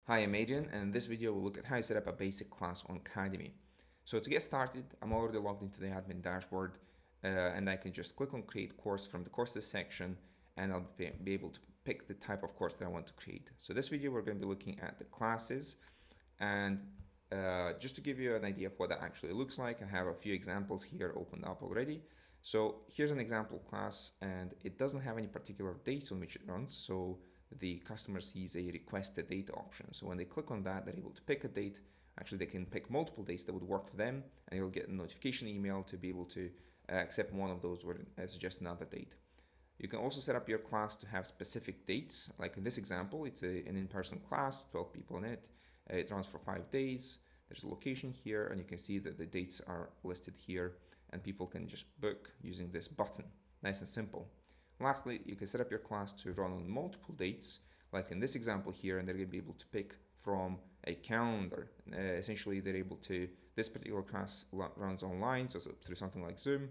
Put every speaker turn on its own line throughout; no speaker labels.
Hi, I'm Adrian, and in this video we'll look at how to set up a basic class on Cademy. So to get started, I'm already logged into the admin dashboard and I can just click on create course from the courses section and I'll be able to pick the type of course that I want to create. So this video we're going to be looking at the classes, and just to give you an idea of what that actually looks like, I have a few examples here opened up already. So here's an example class and it doesn't have any particular dates on which it runs, so the customer sees a request a date option. So when they click on that, they're able to pick a date. Actually, they can pick multiple dates that would work for them, and you'll get a notification email to be able to accept one of those or suggest another date. You can also set up your class to have specific dates. Like in this example, it's an in-person class, 12 people in it. It runs for 5 days. There's a location here, and you can see that the dates are listed here, and people can just book using this button. Nice and simple. Lastly, you can set up your class to run on multiple dates, like in this example here, and they're going to be able to pick from a calendar. Essentially, they're able to, this particular class runs online, so through something like Zoom,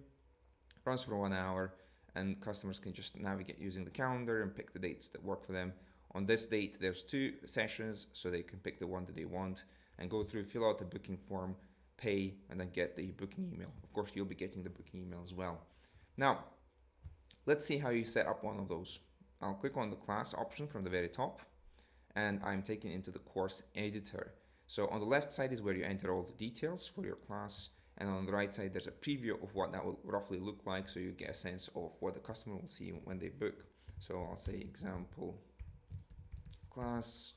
runs for 1 hour, and customers can just navigate using the calendar and pick the dates that work for them. On this date, there's 2 sessions, so they can pick the one that they want and go through, fill out the booking form, pay, and then get the booking email. Of course, you'll be getting the booking email as well. Now, let's see how you set up one of those. I'll click on the class option from the very top, and I'm taken into the course editor. So on the left side is where you enter all the details for your class, and on the right side there's a preview of what that will roughly look like, so you get a sense of what the customer will see when they book. So I'll say example class.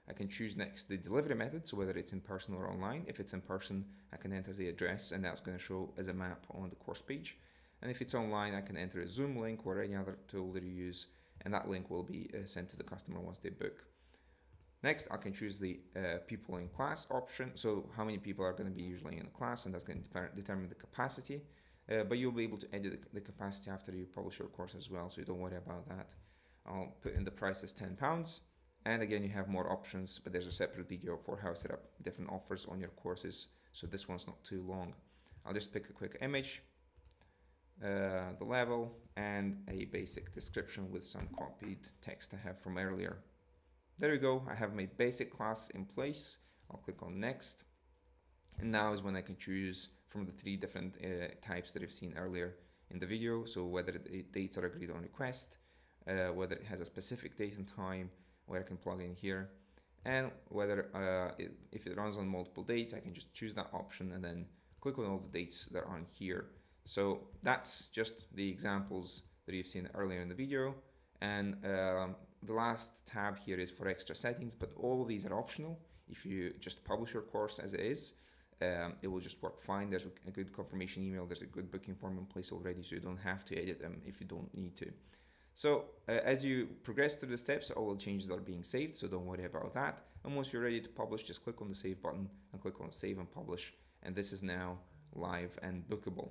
I can choose next the delivery method, so whether it's in person or online. If it's in person, I can enter the address, and that's going to show as a map on the course page. And if it's online, I can enter a Zoom link or any other tool that you use, and that link will be sent to the customer once they book. Next, I can choose the people in class option, so how many people are going to be usually in the class, and that's going to determine the capacity. But you'll be able to edit the capacity after you publish your course as well, so you don't worry about that. I'll put in the price as £10. And again, you have more options, but there's a separate video for how to set up different offers on your courses, so this one's not too long. I'll just pick a quick image, the level, and a basic description with some copied text I have from earlier. There we go, I have my basic class in place. I'll click on next, and now is when I can choose from the 3 different types that I've seen earlier in the video. So whether the dates are agreed on request, whether it has a specific date and time where I can plug in here, and whether if it runs on multiple dates, I can just choose that option and then click on all the dates that are on here. So that's just the examples that you've seen earlier in the video, and the last tab here is for extra settings, but all of these are optional. If you just publish your course as it is, it will just work fine. There's a good confirmation email, there's a good booking form in place already, so you don't have to edit them if you don't need to. So as you progress through the steps, all the changes are being saved, so don't worry about that. And once you're ready to publish, just click on the save button and click on save and publish, and this is now live and bookable.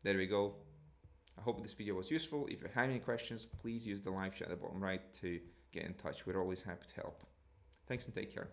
There we go. I hope this video was useful. If you have any questions, please use the live chat at the bottom right to get in touch. We're always happy to help. Thanks and take care.